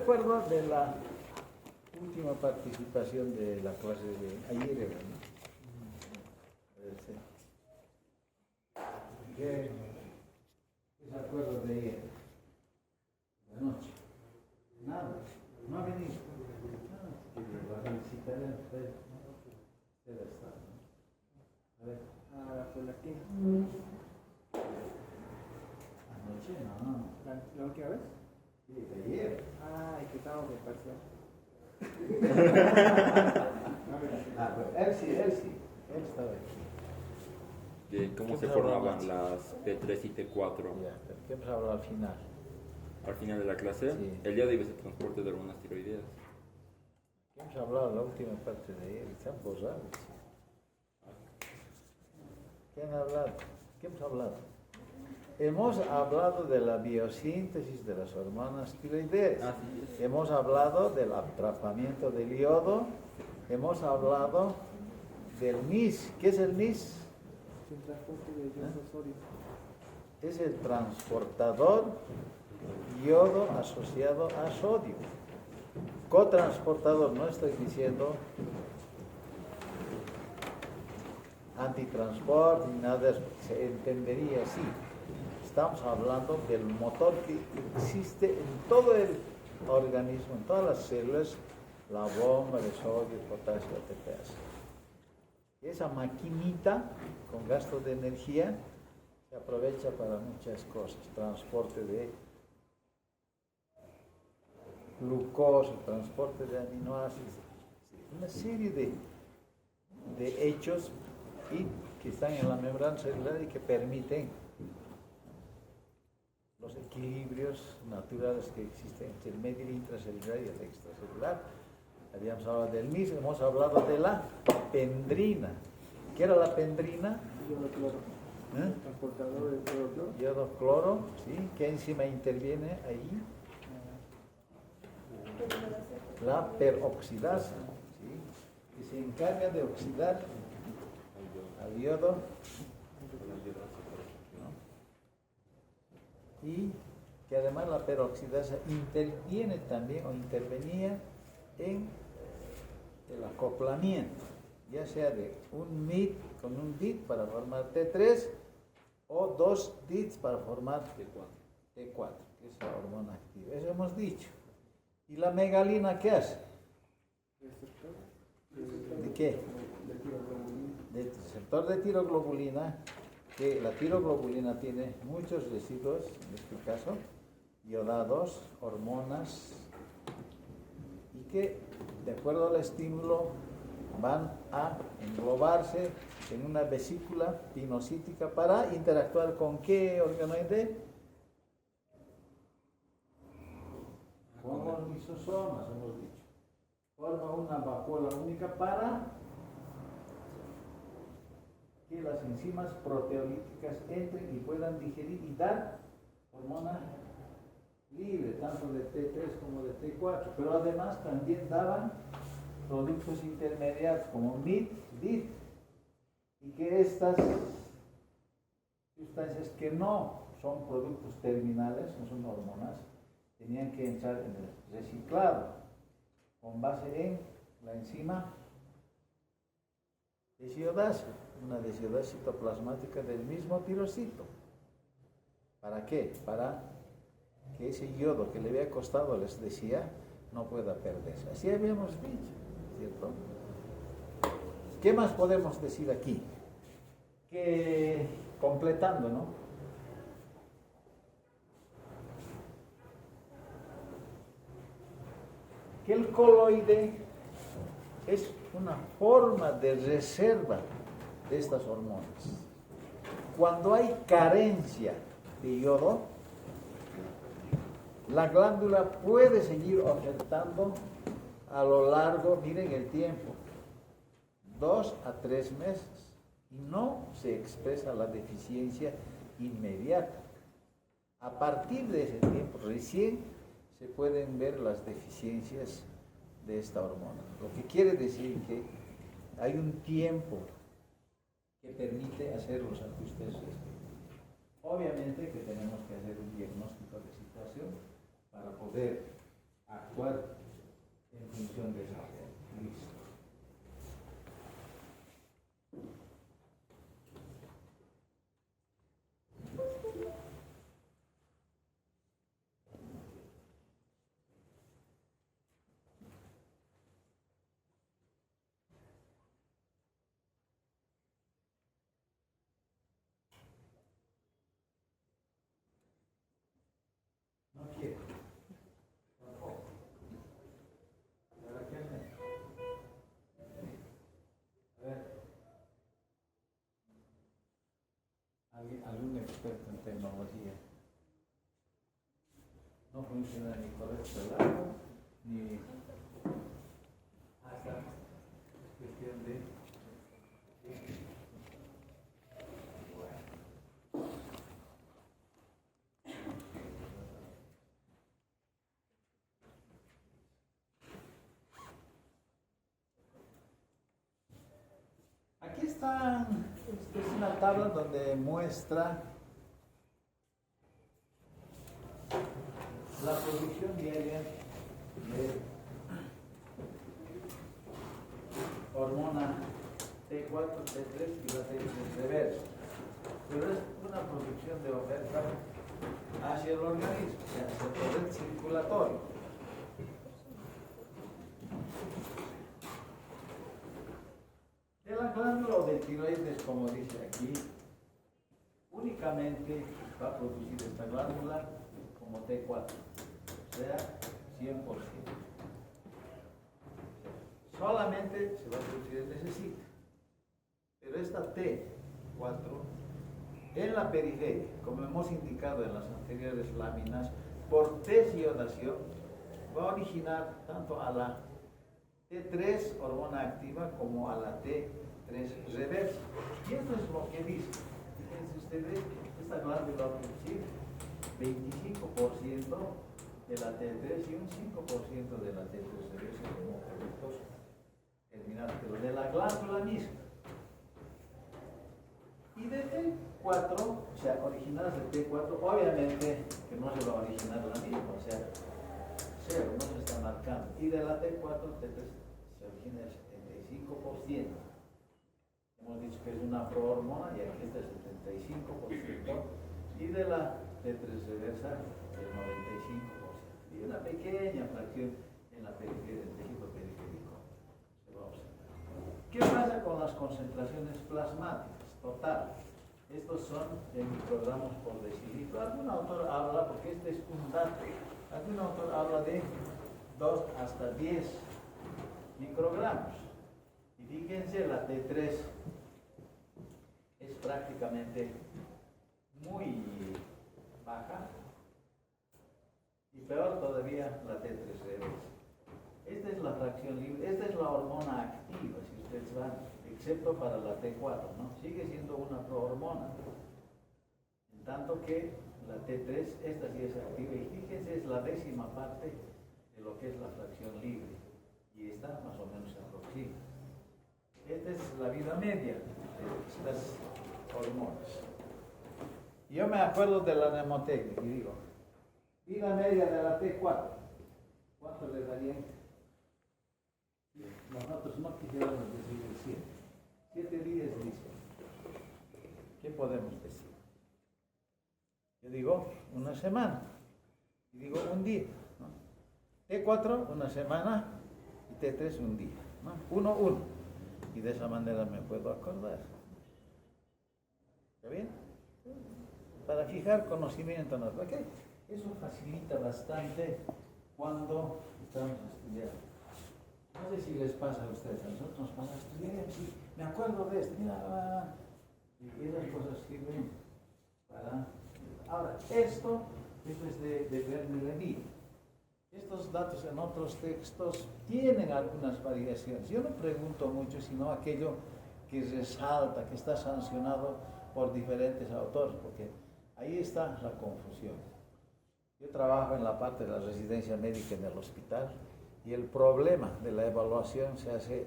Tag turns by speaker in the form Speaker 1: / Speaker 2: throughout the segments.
Speaker 1: acuerdo de la última participación de la clase de ayer, ¿no? ¿Qué se acuerda de ayer? De noche. Nada. No ha venido. Va a visitar a usted. Usted está, ¿no? A ver.
Speaker 2: ¿Por aquí?
Speaker 1: Anoche no.
Speaker 2: ¿La última vez?
Speaker 1: Sí, de ayer.
Speaker 2: Ay, que estábamos en parcial.
Speaker 1: Pero él sí. Él estaba aquí.
Speaker 3: De cómo
Speaker 1: ¿Qué
Speaker 3: se
Speaker 1: hemos hablado
Speaker 3: formaban
Speaker 1: antes?
Speaker 3: las T3 y T4.
Speaker 1: Ya, pero ¿qué hemos hablado al final?
Speaker 3: Al final de la clase,
Speaker 1: Sí.
Speaker 3: el día de hoy es el transporte de hormonas tiroideas.
Speaker 1: ¿Qué hemos hablado en la última parte de ayer? Están borrados. ¿Qué han hablado? ¿Qué hemos hablado? Hemos hablado de la biosíntesis de las hormonas tiroideas.
Speaker 3: Así es.
Speaker 1: Hemos hablado del atrapamiento del yodo. Hemos hablado del NIS. ¿Qué es el NIS?
Speaker 2: Sin transporte de yodo sodio.
Speaker 1: Es el transportador yodo asociado a sodio. Cotransportador, no estoy diciendo antitransporte ni nada de eso, se entendería así. Estamos hablando del motor que existe en todo el organismo, en todas las células, la bomba de sodio, potasio, ATPase. Y esa maquinita con gasto de energía se aprovecha para muchas cosas, transporte de glucosa, transporte de aminoácidos, una serie de hechos que están en la membrana celular y que permiten los equilibrios naturales que existen entre el medio intracelular y el extracelular. Habíamos hablado del mismo, hemos hablado de la pendrina. ¿Qué era la pendrina?
Speaker 2: Yodo cloro. Transportador de yodo cloro.
Speaker 1: Yodo cloro, ¿sí? ¿Qué enzima interviene ahí? La peroxidasa, ¿sí? Que se encarga de oxidar al yodo, ¿no? Y que además la peroxidasa interviene también o intervenía en el acoplamiento, ya sea de un MIT con un DIT para formar T3 o dos DITs para formar T4, que es la hormona activa. Eso hemos dicho. ¿Y la megalina qué hace? ¿De qué? Del receptor de tiroglobulina, que la tiroglobulina tiene muchos residuos, en este caso, iodados, hormonas, y que, de acuerdo al estímulo, van a englobarse en una vesícula pinocítica para interactuar con ¿qué organoide? Con los lisosomas, hemos dicho. Forma una vacuola única para que las enzimas proteolíticas entren y puedan digerir y dar hormona libre, tanto de T3 como de T4, pero además también daban productos intermediarios como MIT, DIT, y que estas sustancias que no son productos terminales, no son hormonas, tenían que entrar en el reciclado con base en la enzima desiodasa, una desiodasa citoplasmática del mismo tirocito. ¿Para qué? Para que ese yodo que le había costado, les decía, no pueda perderse. Así habíamos dicho, ¿cierto? ¿Qué más podemos decir aquí? Que, completando, ¿no? Que el coloide es una forma de reserva de estas hormonas. Cuando hay carencia de yodo, la glándula puede seguir ofertando a lo largo, miren el tiempo, 2 a 3 meses, y no se expresa la deficiencia inmediata. A partir de ese tiempo recién se pueden ver las deficiencias de esta hormona. Lo que quiere decir que hay un tiempo que permite hacer los ajustes respectivos. Obviamente que tenemos que hacer un diagnóstico de situación para poder actuar en función de esa fe. Listo. No quiero. Tampoco. ¿Para qué me? A ver. ¿Algún experto en tecnología? No funciona ni correcto el agua, ni hasta cuestión de... Aquí están, esta es una tabla donde muestra la producción diaria de hormona T4, T3 y la T3 reversa. Pero es una producción de oferta hacia el organismo, o sea, hacia el torrente circulatorio. De la glándula o del tiroides, como dice aquí, únicamente va a producir esta glándula como T4, o sea, 100%. Solamente se va a producir en ese sitio. Pero esta T4, en la periferia, como hemos indicado en las anteriores láminas, por desionación, va a originar tanto a la T3 hormona activa como a la T3 reversa. Y esto es lo que dice. Fíjense ustedes, esta glándula va a producir 25% de la T3 y un 5% de la T3 reversa como productos terminados, pero de la glándula misma. Y de T4, o sea, originadas de T4, obviamente que no se va a originar la misma, o sea, cero, no se está marcando. Y de la T4, T3 se origina el 75%. Hemos dicho que es una prohormona y aquí está el 75%. Y de la T3 reversa, el 95%. Y una pequeña fracción en la periferia del tejido periférico se va a observar. ¿Qué pasa con las concentraciones plasmáticas? Total. Estos son en microgramos por decilitro. Algún autor habla, porque este es un dato, algún autor habla de 2 hasta 10 microgramos. Y fíjense, la T3 es prácticamente muy baja. Y peor todavía la T3 reversa. Esta es la fracción libre, esta es la hormona activa, si ustedes van, excepto para la T4, ¿no? Sigue siendo una prohormona. En tanto que la T3, esta sí es activa, y fíjense, es la 10ª parte de lo que es la fracción libre. Y esta más o menos se aproxima. Esta es la vida media de estas hormonas. Y yo me acuerdo de la mnemotecnia y digo, vida media de la T4, ¿cuánto le darían? Nosotros no quisiéramos decir el 7. 7 días dice. ¿Qué podemos decir? Yo digo una semana. Y digo un día. ¿No? T4 una semana y T3 un día. ¿No? 1, 1. Y de esa manera me puedo acordar. ¿Está bien? Para fijar conocimiento, ¿no? ¿Okay? Eso facilita bastante cuando estamos estudiando. No sé si les pasa a ustedes, a nosotros nos pasa a estudiar, sí, me acuerdo de esto, mira, y esas cosas sirven para... Ahora, esto es de Verne-Levy. Estos datos en otros textos tienen algunas variaciones. Yo no pregunto mucho, sino aquello que resalta, que está sancionado por diferentes autores, porque ahí está la confusión. Yo trabajo en la parte de la residencia médica en el hospital y el problema de la evaluación se hace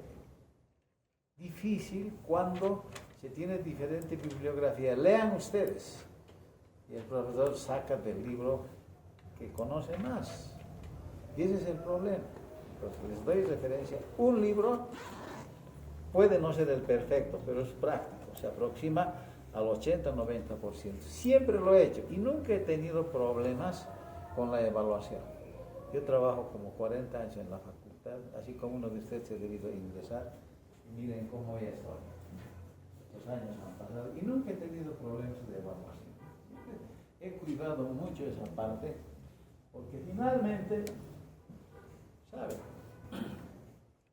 Speaker 1: difícil cuando se tiene diferente bibliografía. Lean ustedes y el profesor saca del libro que conoce más. Y ese es el problema. Entonces les doy referencia. Un libro puede no ser el perfecto, pero es práctico, se aproxima al 80-90%. Siempre lo he hecho y nunca he tenido problemas con la evaluación. Yo trabajo como 40 años en la facultad, así como uno de ustedes se ha debido ingresar. Miren cómo es hoy. Los años han pasado y nunca he tenido problemas de evaluación. Siempre he cuidado mucho esa parte, porque finalmente, ¿sabe?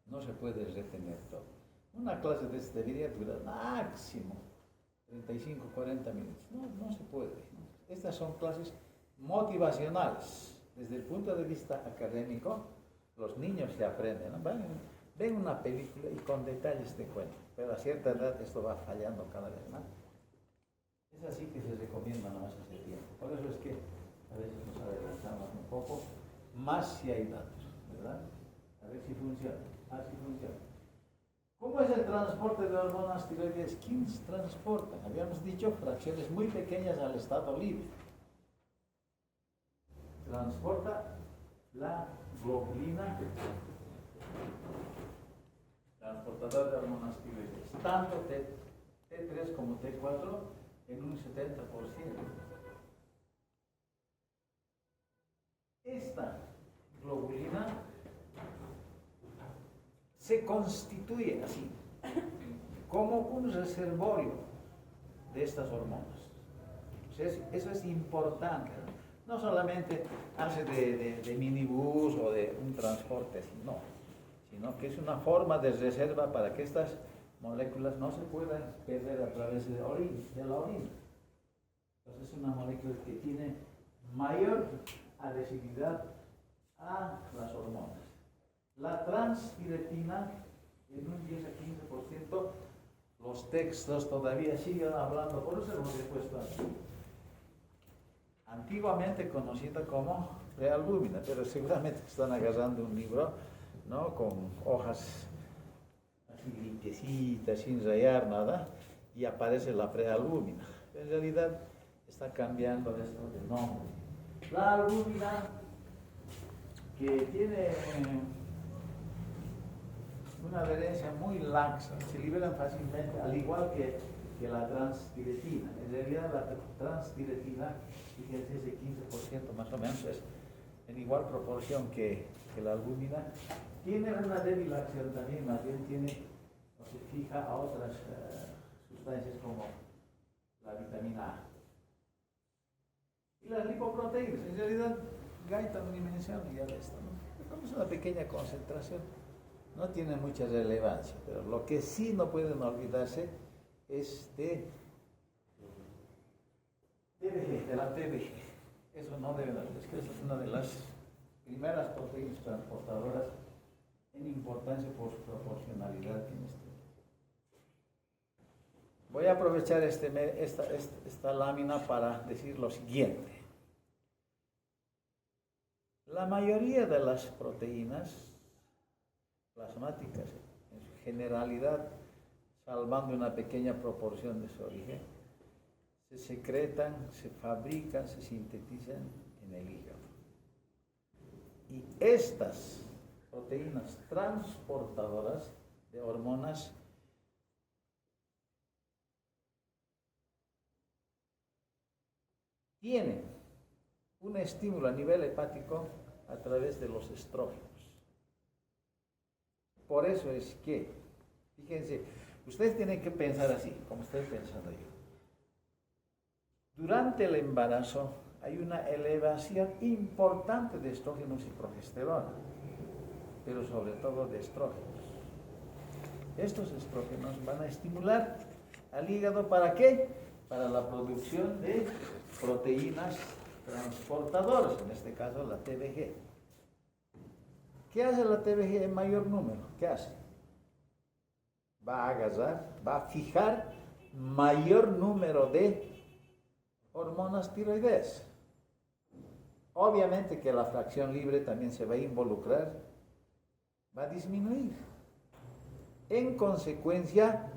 Speaker 1: No se puede retener todo. Una clase de este debería durar máximo 35-40 minutos. No se puede. Estas son clases motivacionales. Desde el punto de vista académico, los niños se aprenden, ¿no? Ven una película y con detalles te cuentan, pero a cierta edad esto va fallando cada vez más. Es así que se recomienda más ese tiempo. Por eso es que a veces nos adelantamos un poco, más si hay datos, ¿verdad? A ver si funciona. Así funciona. ¿Cómo es el transporte de hormonas tiroides? ¿Quiénes transportan? Habíamos dicho fracciones muy pequeñas al estado libre. Transporta la globulina, transportador de hormonas tiroides, tanto T3 como T4 en un 70%. Esta globulina se constituye así, como un reservorio de estas hormonas. Eso es importante. No solamente hace de minibús o de un transporte, sino que es una forma de reserva para que estas moléculas no se puedan perder a través de la orina. Entonces es una molécula que tiene mayor adhesividad a las hormonas. La transtiretina, en un 10 a 15%, los textos todavía siguen hablando, por eso hemos puesto aquí. Antiguamente conocida como prealbúmina, pero seguramente están agarrando un libro, ¿no?, con hojas así limpiecitas, sin rayar nada, y aparece la prealbúmina. En realidad está cambiando esto de nombre. La albúmina, que tiene una adherencia muy laxa, se liberan fácilmente, al igual que la transtiretina. En realidad la transtiretina, fíjense, ese 15% más o menos, es en igual proporción que la albúmina. Tiene una débil acción también, más bien tiene, o se fija a otras sustancias como la vitamina A. Y las lipoproteínas, en realidad, Gaita ni menciona ya de esto, ¿no? Como es una pequeña concentración, no tiene mucha relevancia, pero lo que sí no pueden olvidarse es de la TBG. Eso no debe dar, es que es una de las primeras proteínas transportadoras en importancia por su proporcionalidad que tiene. Voy a aprovechar esta lámina para decir lo siguiente. La mayoría de las proteínas plasmáticas, en su generalidad, salvando una pequeña proporción de su origen, se secretan, se fabrican, se sintetizan en el hígado. Y estas proteínas transportadoras de hormonas tienen un estímulo a nivel hepático a través de los estrógenos. Por eso es que, fíjense, ustedes tienen que pensar así, como estoy pensando yo. Durante el embarazo hay una elevación importante de estrógenos y progesterona, pero sobre todo de estrógenos. Estos estrógenos van a estimular al hígado, ¿para qué? Para la producción de proteínas transportadoras, en este caso la TBG. ¿Qué hace la TBG en mayor número? ¿Qué hace? Va a agarrar, va a fijar mayor número de hormonas tiroideas. Obviamente que la fracción libre también se va a involucrar, va a disminuir. En consecuencia,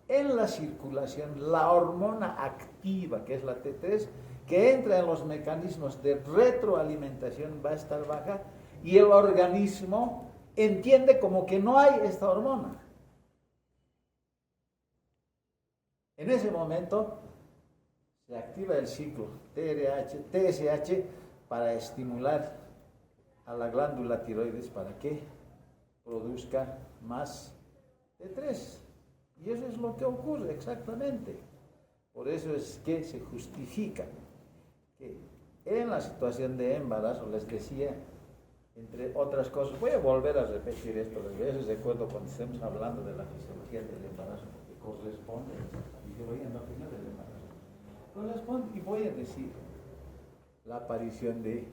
Speaker 1: en la circulación, la hormona activa, que es la T3, que entra en los mecanismos de retroalimentación, va a estar baja, y el organismo entiende como que no hay esta hormona. En ese momento se activa el ciclo TSH para estimular a la glándula tiroides para que produzca más T3. Y eso es lo que ocurre exactamente. Por eso es que se justifica que en la situación de embarazo, les decía, entre otras cosas, voy a volver a repetir esto, a veces recuerdo cuando estemos hablando de la fisiología del embarazo, que corresponde a la fisiología endócrina del embarazo, corresponde, y voy a decir, la aparición de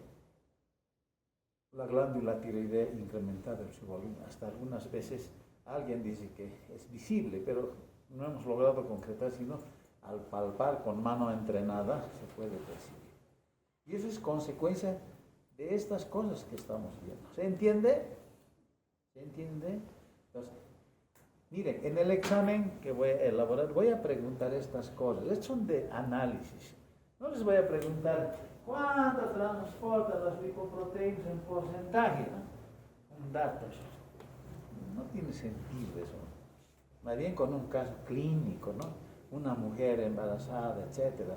Speaker 1: la glándula tiroidea incrementada en su volumen. Hasta algunas veces alguien dice que es visible, pero no hemos logrado concretar, sino al palpar con mano entrenada se puede percibir. Y eso es consecuencia de estas cosas que estamos viendo. ¿Se entiende? ¿Se entiende? Entonces, miren, en el examen que voy a elaborar, voy a preguntar estas cosas. Estos son de análisis. No les voy a preguntar cuánto transportan las lipoproteínas en porcentaje, ¿no? Con datos. No tiene sentido eso. Más bien con un caso clínico, ¿no? Una mujer embarazada, etcétera,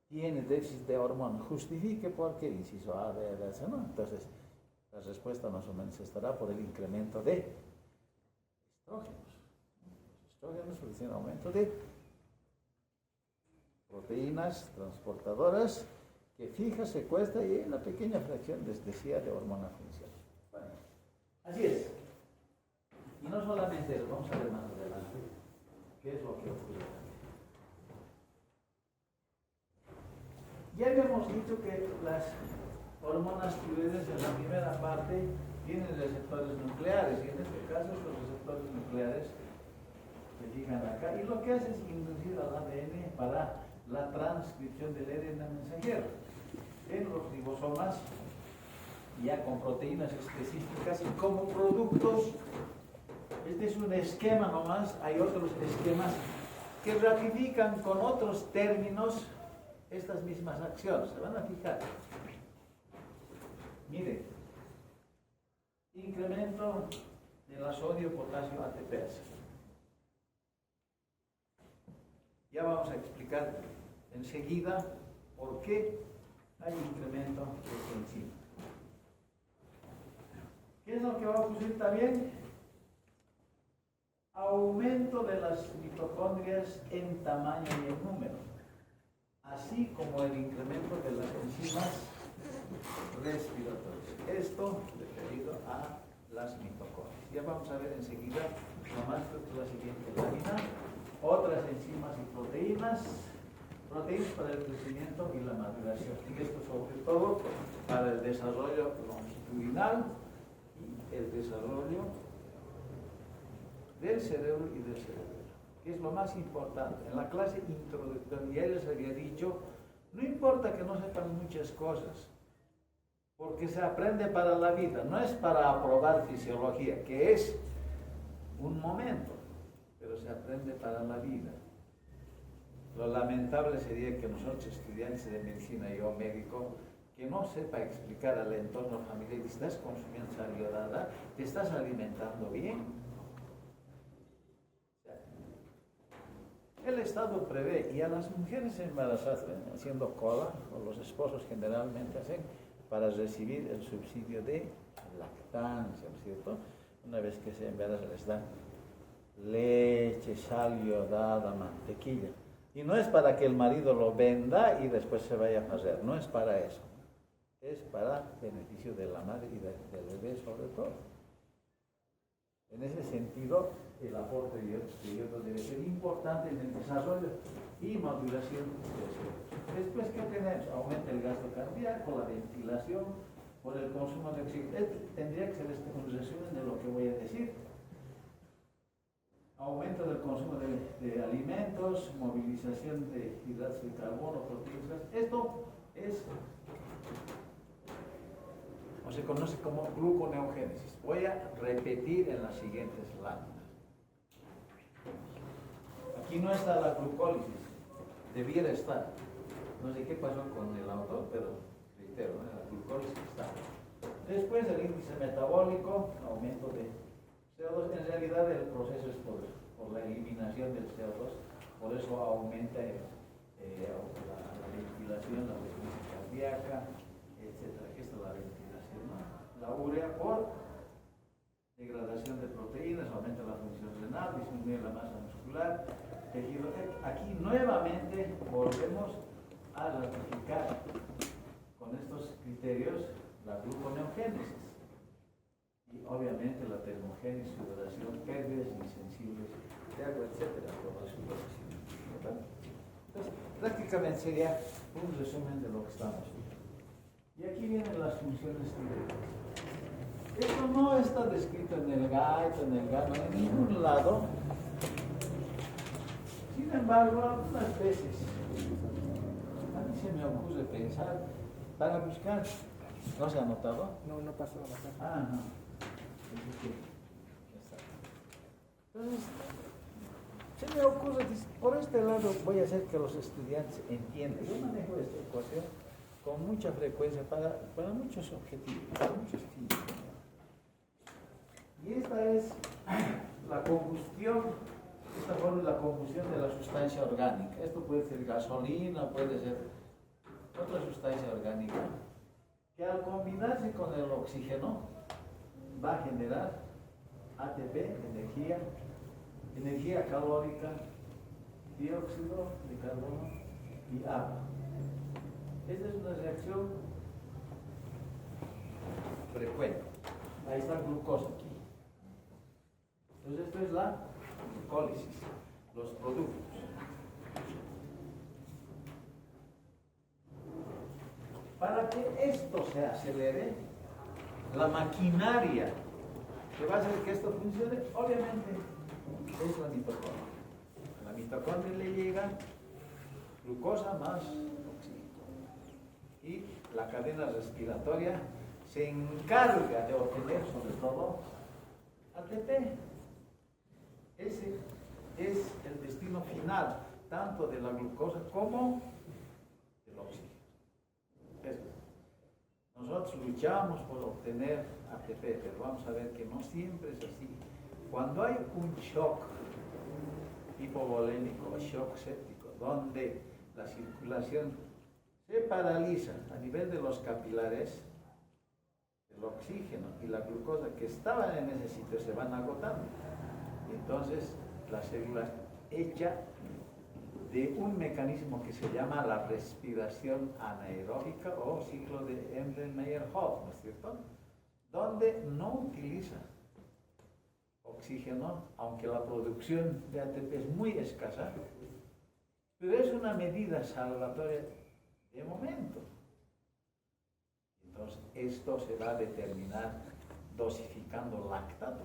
Speaker 1: tiene déficit de hormonas, justifique por qué, inciso A, B, B, C, ¿no? Entonces, la respuesta más o menos estará por el incremento de estrógenos. Los estrógenos producen aumento de proteínas transportadoras que fija, secuestra y hay una pequeña fracción, les decía, de hormona funcional. Bueno, así es. Y no solamente eso, vamos a ver más adelante qué es lo que ocurre. Ya habíamos dicho que las hormonas tiroides en la primera parte tienen receptores nucleares, y en este caso los receptores nucleares se fijan acá, y lo que hace es inducir al ADN para la transcripción del ARN mensajero en los ribosomas, ya con proteínas específicas y como productos. Este es un esquema nomás, hay otros esquemas que ratifican con otros términos estas mismas acciones. Se van a fijar. Miren, incremento de la sodio-potasio ATPase. Ya vamos a explicar enseguida por qué hay incremento de esta enzima. ¿Qué es lo que va a ocurrir también? Aumento de las mitocondrias en tamaño y en número, así como el incremento de las enzimas respiratorias. Esto referido a las mitocondrias. Ya vamos a ver enseguida, nomás la siguiente lámina, otras enzimas y proteínas para el crecimiento y la maduración. Y esto sobre todo para el desarrollo longitudinal y el desarrollo del cerebro y del cerebelo, que es lo más importante. En la clase introductoria ya les había dicho, no importa que no sepan muchas cosas, porque se aprende para la vida, no es para aprobar fisiología, que es un momento, pero se aprende para la vida. Lo lamentable sería que nosotros, estudiantes de medicina, yo médico, que no sepa explicar al entorno familiar, estás consumiendo sal iodada, te estás alimentando bien. El Estado prevé, y a las mujeres embarazadas, haciendo cola, o los esposos generalmente hacen, para recibir el subsidio de lactancia, ¿no es cierto? Una vez que se embarazan les dan leche, sal iodada, mantequilla. Y no es para que el marido lo venda y después se vaya a hacer, no es para eso. Es para beneficio de la madre y del bebé sobre todo. En ese sentido, el aporte de yodo debe ser importante en el desarrollo y maduración del cerebro. Después, ¿qué tenemos? Aumenta el gasto cardíaco, la ventilación, por el consumo de oxígeno. Tendría que ser un resumen de lo que voy a decir. Aumento del consumo de alimentos, movilización de hidratos de carbono, proteínas. Esto es, o se conoce como gluconeogénesis. Voy a repetir en las siguientes láminas. Aquí no está la glucólisis, debiera estar. No sé qué pasó con el autor, pero reitero, la glucólisis está. Después el índice metabólico, aumento de CO2. En realidad el proceso es por la eliminación del CO2, por eso aumenta la ventilación, la frecuencia cardíaca, etcétera. Aquí está la ventilación, ¿no? La urea por degradación de proteínas, aumenta la función renal, disminuye la masa muscular, tejido. Aquí nuevamente volvemos a ratificar con estos criterios la gluconeogénesis y obviamente la termogénesis, sudoración, pérdidas insensibles de agua, etcétera, por la sudoración, ¿verdad? Entonces, prácticamente sería un resumen de lo que estamos viendo. Y aquí vienen las funciones tiroideas. Esto no está descrito en el gaito, en el gano, en ningún lado. Sin embargo, algunas veces a mí se me ocurre pensar para buscar. ¿No se ha notado?
Speaker 2: No, no pasó, no pasó.
Speaker 1: Ah, no. Entonces, se me ocurre, por este lado voy a hacer que los estudiantes entiendan. Yo manejo esta ecuación con mucha frecuencia para muchos objetivos, para muchos fines. Y esta es la combustión, esta forma es la combustión de la sustancia orgánica. Esto puede ser gasolina, puede ser otra sustancia orgánica, que al combinarse con el oxígeno va a generar ATP, energía calórica, dióxido de carbono y agua. Esta es una reacción frecuente. Ahí está glucosa aquí. Entonces esto es la glucólisis, los productos. Para que esto se acelere, la maquinaria que va a hacer que esto funcione, obviamente, es la mitocondria. A la mitocondria le llega glucosa más oxígeno. Y la cadena respiratoria se encarga de obtener sobre todo ATP. Ese es el destino final, tanto de la glucosa como del oxígeno. Nosotros luchamos por obtener ATP, pero vamos a ver que no siempre es así. Cuando hay un shock hipovolémico o shock séptico, donde la circulación se paraliza a nivel de los capilares, el oxígeno y la glucosa que estaban en ese sitio se van agotando. Entonces, la célula hecha de un mecanismo que se llama la respiración anaeróbica o ciclo de Embden-Meyerhof, ¿no es cierto? Donde no utiliza oxígeno, aunque la producción de ATP es muy escasa, pero es una medida salvatoria de momento. Entonces, esto se va a determinar dosificando lactato,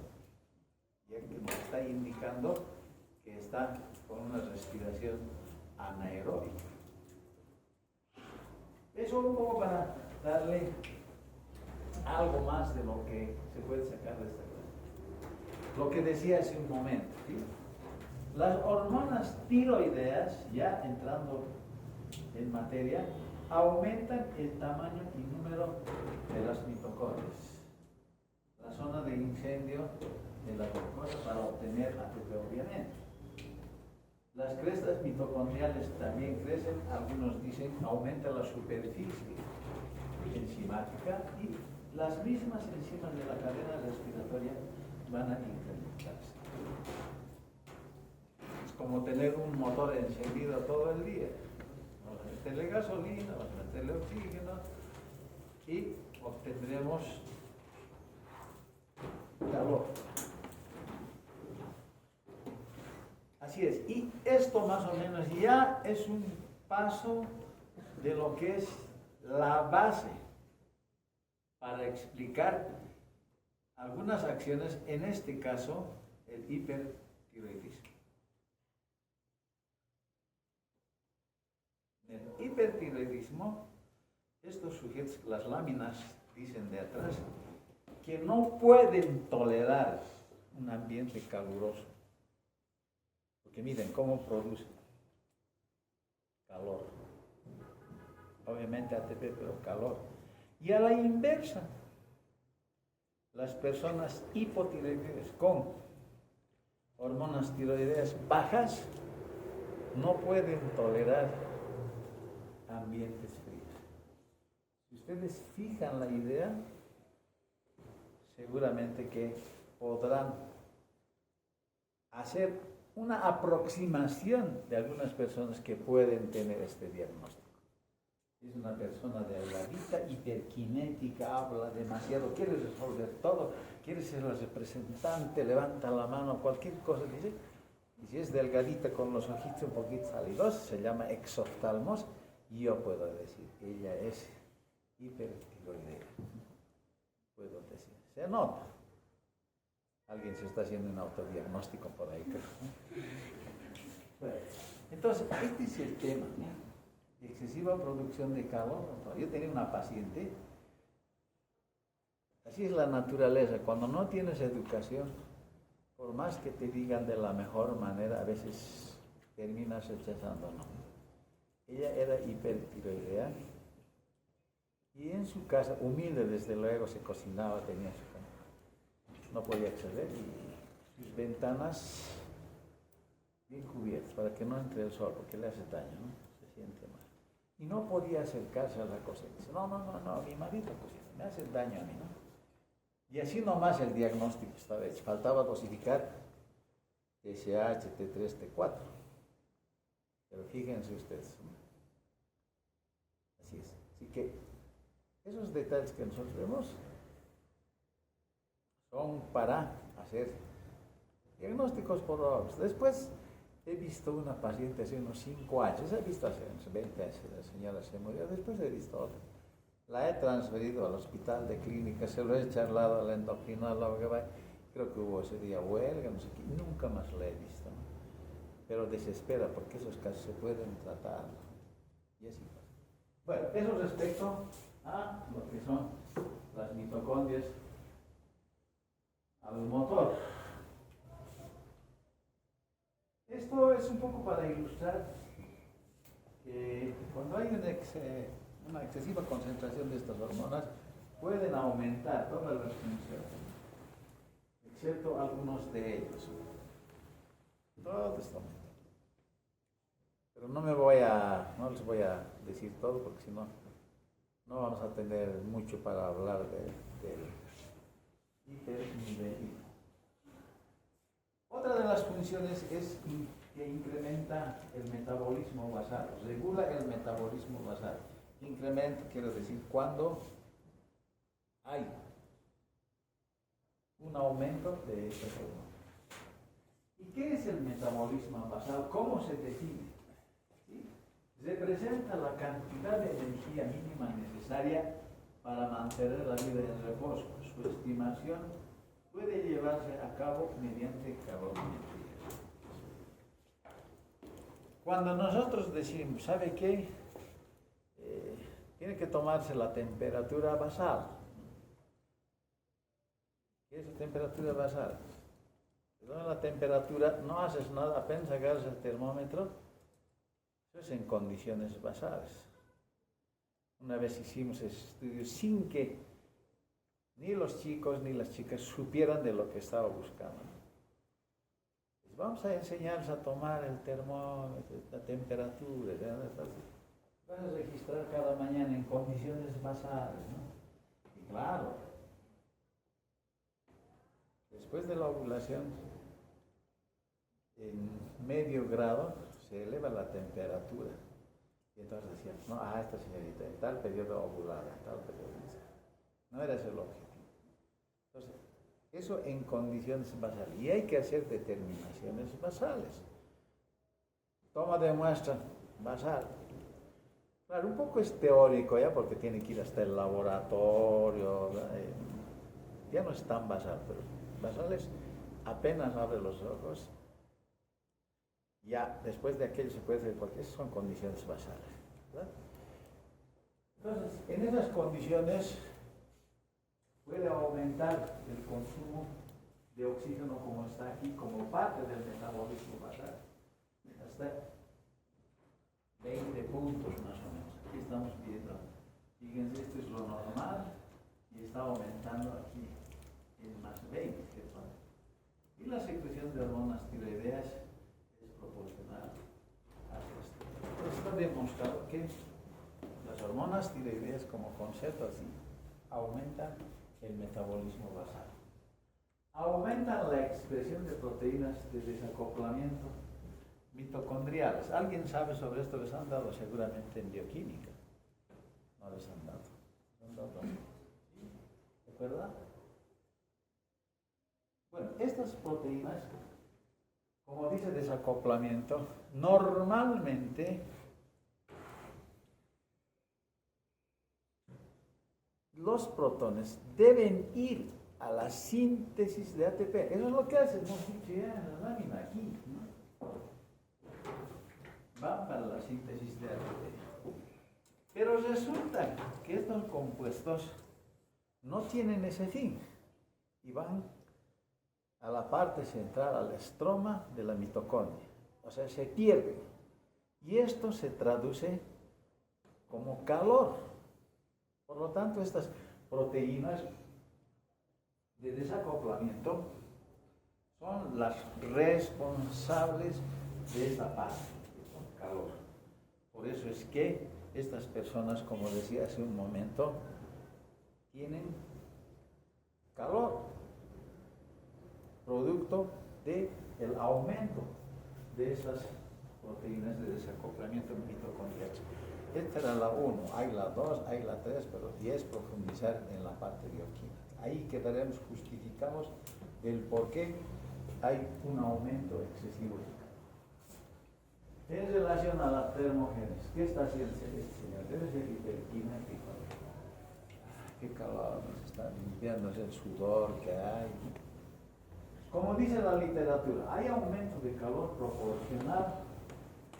Speaker 1: ya que nos está indicando que está con una respiración anaeróbica. Eso un poco para darle algo más de lo que se puede sacar de esta clase. Lo que decía hace un momento, ¿sí? Las hormonas tiroideas, ya entrando en materia, aumentan el tamaño y número de las mitocondrias. La zona de incendio de la glucosa para obtener ATP, obviamente. Las crestas mitocondriales también crecen, algunos dicen aumenta la superficie enzimática y las mismas enzimas de la cadena respiratoria van a incrementarse. Es como tener un motor encendido todo el día. Vamos a meterle gasolina, vamos a meterle oxígeno y obtendremos calor. Así es, y esto más o menos ya es un paso de lo que es la base para explicar algunas acciones, en este caso el hipertiroidismo. En el hipertiroidismo, estos sujetos, las láminas dicen de atrás, que no pueden tolerar un ambiente caluroso. Porque miren cómo produce calor. Obviamente ATP, pero calor. Y a la inversa, las personas hipotiroideas con hormonas tiroideas bajas no pueden tolerar ambientes fríos. Si ustedes fijan la idea, seguramente que podrán hacer una aproximación de algunas personas que pueden tener este diagnóstico. Es una persona delgadita, hiperkinética, habla demasiado, quiere resolver todo, quiere ser la representante, levanta la mano, cualquier cosa dice. Y si es delgadita con los ojitos un poquito salidos, se llama exoftalmos, y yo puedo decir, ella es hipertiroidea. Puedo decir, se nota. Alguien se está haciendo un autodiagnóstico por ahí, creo. Bueno, entonces, este es el tema, ¿no? Excesiva producción de calor. Yo tenía una paciente, así es la naturaleza, cuando no tienes educación, por más que te digan de la mejor manera, a veces terminas rechazando, ¿no? Ella era hipertiroidea y en su casa, humilde desde luego, se cocinaba, tenía su cama, no podía acceder y sus ventanas bien cubiertas para que no entre el sol, porque le hace daño, ¿no? Se siente mal. Y no podía acercarse a la cocina. Dice, no, mi marido cocina, me hace daño a mí, ¿no? Y así nomás el diagnóstico estaba hecho. Faltaba dosificar TSH, T3, T4. Pero fíjense ustedes, ¿no? Así es. Así que esos detalles que nosotros vemos son para hacer diagnósticos probables. Después he visto una paciente hace unos 5 años, he visto hace unos 20 años, la señora se murió, después he visto otra. La he transferido al hospital de clínica, se lo he charlado a la endocrinóloga, creo que hubo ese día huelga, no sé qué, nunca más la he visto, ¿no? Pero desespera porque esos casos se pueden tratar, ¿no? Y así pasa. Bueno, eso respecto a lo que son las mitocondrias al motor. Esto es un poco para ilustrar que cuando hay una excesiva concentración de estas hormonas, pueden aumentar todas las funciones, excepto algunos de ellos. Todo esto aumenta. Pero no les voy a decir todo, porque si no, no vamos a tener mucho para hablar del hipernivelismo. Otra de las funciones es que incrementa el metabolismo basal, regula el metabolismo basal. Incremento quiere decir cuando hay un aumento de este hormona. ¿Y qué es el metabolismo basal? ¿Cómo se define? ¿Sí? Representa la cantidad de energía mínima necesaria para mantener la vida en reposo. Su estimación puede llevarse a cabo mediante calorimetría. Cuando nosotros decimos, ¿sabe qué? Tiene que tomarse la temperatura basal. ¿Qué es la temperatura basal? La temperatura, no haces nada, apenas agarras el termómetro, eso es en condiciones basales. Una vez hicimos ese estudio sin que ni los chicos ni las chicas supieran de lo que estaba buscando. Pues vamos a enseñarles a tomar el termómetro, la temperatura, vas a registrar cada mañana en condiciones basales, ¿no? Y claro, después de la ovulación, en medio grado se eleva la temperatura. Y entonces decían, no, esta señorita en tal periodo ovulada, en tal periodo. No era ese el objetivo. Entonces, eso en condiciones basales. Y hay que hacer determinaciones basales. Toma de muestra basal. Claro, un poco es teórico ya, porque tiene que ir hasta el laboratorio. Ya no es tan basal, pero basal es apenas abre los ojos. Ya, después de aquello se puede hacer, porque esas son condiciones basales, ¿verdad? Entonces, en esas condiciones puede aumentar el consumo de oxígeno, como está aquí, como parte del metabolismo basal, hasta 20 puntos más o menos. Aquí estamos viendo, fíjense, esto es lo normal y está aumentando aquí 20, ¿no? Y la secreción de hormonas tiroideas es proporcional a esto. Está demostrado que las hormonas tiroideas como concepto así aumentan el metabolismo basal, aumentan la expresión de proteínas de desacoplamiento mitocondriales. ¿Alguien sabe sobre esto? Les han dado seguramente en bioquímica. No les han dado. ¿Les han dado? ¿De verdad? Bueno, estas proteínas, como dice desacoplamiento, normalmente los protones deben ir a la síntesis de ATP. Eso es lo que hace, hemos dicho ya en la lámina aquí, ¿no? Van para la síntesis de ATP. Pero resulta que estos compuestos no tienen ese fin y van a la parte central, al estroma de la mitocondria. O sea, se pierden. Y esto se traduce como calor. Por lo tanto, estas proteínas de desacoplamiento son las responsables de esta parte, del calor. Por eso es que estas personas, como decía hace un momento, tienen calor, producto del aumento de esas proteínas de desacoplamiento mitocondrial. Esta era la 1, hay la 2, hay la 3, pero 10 profundizar en la parte bioquímica. Ahí quedaremos justificados del por qué hay un aumento excesivo de calor. En relación a la termogénesis, ¿qué está haciendo este señor? Debe ser hiperquinético. Qué calor, nos está limpiándose el sudor que hay. Como dice la literatura, hay aumento de calor proporcional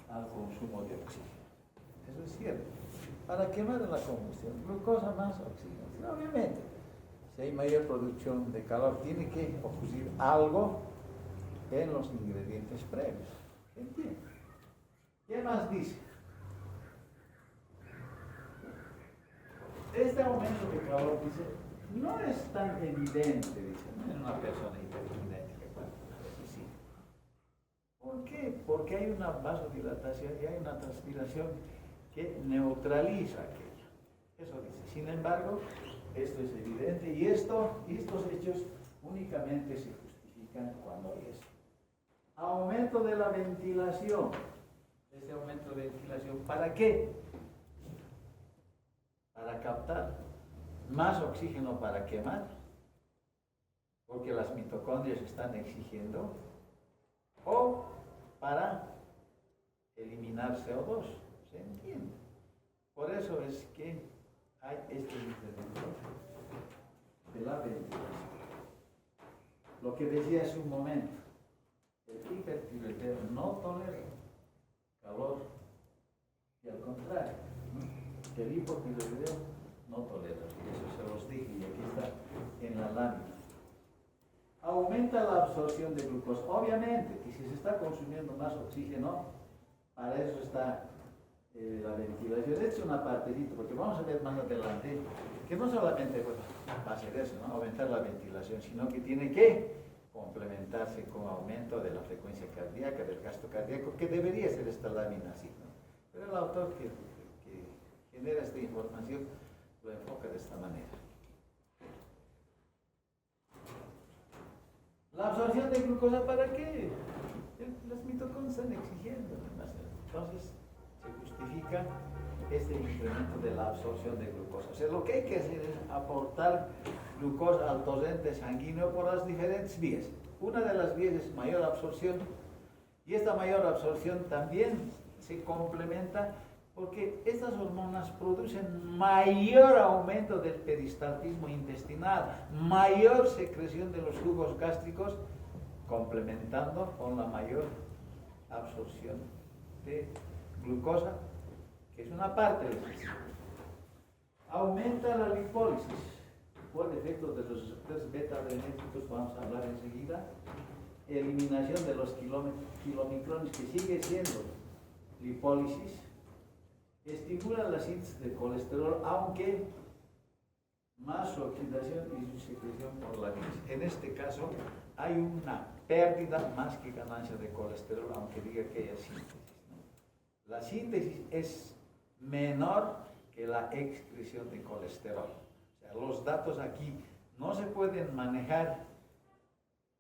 Speaker 1: al consumo de oxígeno. Eso es cierto. Para quemar en la combustión, glucosa más oxígeno. Sí, obviamente, si hay mayor producción de calor, tiene que ocurrir algo en los ingredientes previos. ¿Entiendes? ¿Qué más dice? Este aumento de calor, dice, no es tan evidente, dice, no en una persona hiperkinética. Bueno, sí. ¿Por qué? Porque hay una vasodilatación y hay una transpiración que neutraliza aquello. Eso dice. Sin embargo, esto es evidente y estos hechos únicamente se justifican cuando hay esto. Aumento de la ventilación. Este aumento de ventilación, ¿para qué? Para captar más oxígeno para quemar, porque las mitocondrias están exigiendo, o para eliminar CO2. ¿Se entiende? Por eso es que hay este incremento de la ventilación. Lo que decía hace un momento, el hipertiroideo no tolera calor, y al contrario, que el hipotiroideo no tolera. Eso se los dije y aquí está en la lámina. Aumenta la absorción de glucosa. Obviamente que si se está consumiendo más oxígeno, para eso está la ventilación. Esta es una partecita, porque vamos a ver más adelante que no solamente va a ser eso, ¿no? Aumentar la ventilación, sino que tiene que complementarse con aumento de la frecuencia cardíaca, del gasto cardíaco, que debería ser esta lámina así, ¿no? Pero el autor que genera esta información lo enfoca de esta manera. La absorción de glucosa, ¿para qué? Las mitocondrias están exigiendo. Entonces, se justifica este incremento de la absorción de glucosa. O sea, lo que hay que hacer es aportar glucosa al torrente sanguíneo por las diferentes vías. Una de las vías es mayor absorción, y esta mayor absorción también se complementa porque estas hormonas producen mayor aumento del peristaltismo intestinal, mayor secreción de los jugos gástricos, complementando con la mayor absorción de glucosa, que es una parte del sistema. Aumenta la lipólisis por efecto de los receptores beta-adrenérgicos, vamos a hablar enseguida. Eliminación de los kilomicrones, que sigue siendo lipólisis. Estimula la síntesis de colesterol, aunque más su oxidación y su secreción por la bilis. En este caso, hay una pérdida más que ganancia de colesterol, aunque diga que haya síntesis, ¿no? La síntesis es menor que la excreción de colesterol. O sea, los datos aquí no se pueden manejar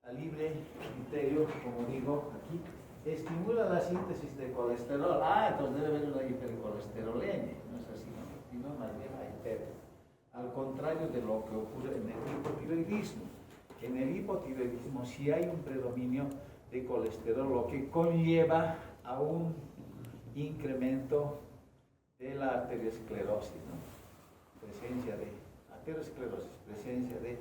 Speaker 1: a libre criterio, como digo aquí. Estimula la síntesis de colesterol. Entonces debe haber una hipercolesterolemia. No es así, ¿no? Sino más bien hay pérdida. Al contrario de lo que ocurre en el hipotiroidismo. En el hipotiroidismo sí hay un predominio de colesterol, lo que conlleva a un incremento de la arteriosclerosis, ¿no? Presencia de arteriosclerosis, presencia de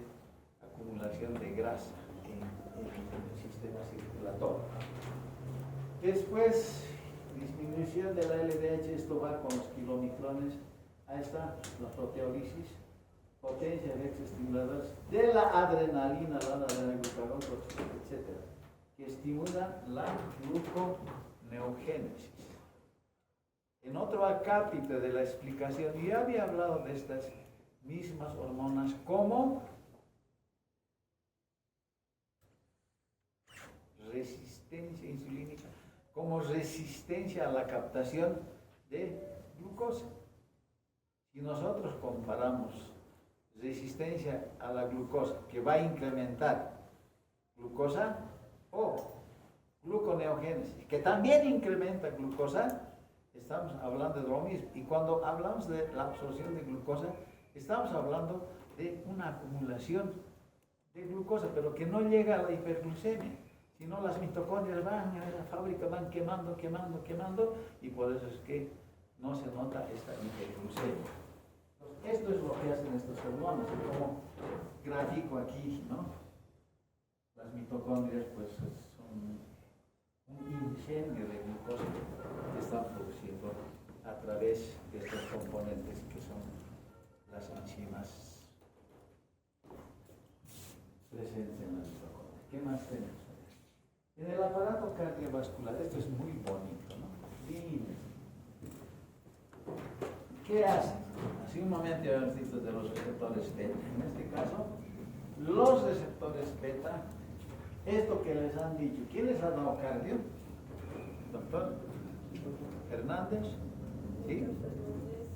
Speaker 1: acumulación de grasa en el sistema circulatorio. Después, disminución de la LDH, esto va con los kilomicrones. Ahí está la proteólisis, potencia de efectos estimuladores de la adrenalina, la adrenalglucagón, etc., que estimulan la gluconeogénesis. En otro acápite de la explicación, ya había hablado de estas mismas hormonas como resistencia insulínica, como resistencia a la captación de glucosa. Si nosotros comparamos resistencia a la glucosa, que va a incrementar glucosa, o gluconeogénesis, que también incrementa glucosa, estamos hablando de lo mismo. Y cuando hablamos de la absorción de glucosa, estamos hablando de una acumulación de glucosa, pero que no llega a la hiperglucemia, sino las mitocondrias van a la fábrica, van quemando, y por eso es que no se nota esta hiperglucemia. Esto es lo que hacen estos hormonas, como grafico aquí, ¿no? Las mitocondrias pues son un ingenio de glucosa que están produciendo a través de estos componentes que son las enzimas presentes en la mitocondria. ¿Qué más tenemos? En el aparato cardiovascular, esto es muy bonito, ¿no? Lindo. ¿Qué hace? Hace un momento ya habíamos dicho de los receptores beta. En este caso, los receptores beta, esto que les han dicho, ¿quién les ha dado cardio? Doctor Hernández, ¿sí?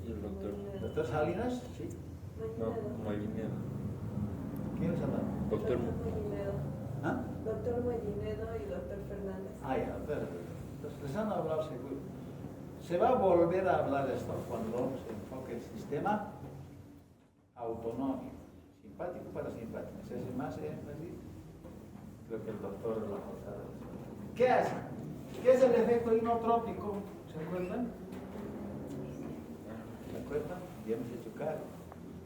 Speaker 3: ¿Y el doctor?
Speaker 1: Doctor Salinas, ¿sí?
Speaker 3: No, Molinero.
Speaker 1: ¿Quién les ha dado?
Speaker 3: Doctor
Speaker 1: ¿Ah?
Speaker 4: Doctor Mollinedo y doctor Fernández.
Speaker 1: Ya, entonces les han hablado seguro. Se va a volver a hablar esto cuando se enfoque el sistema autonómico, simpático parasimpático. Se hace más énfasis, creo que el doctor la pasada. ¿Qué hace? ¿Qué es el efecto inotrópico? ¿Se acuerdan? ¿Se acuerdan? Ya hemos hecho cargo.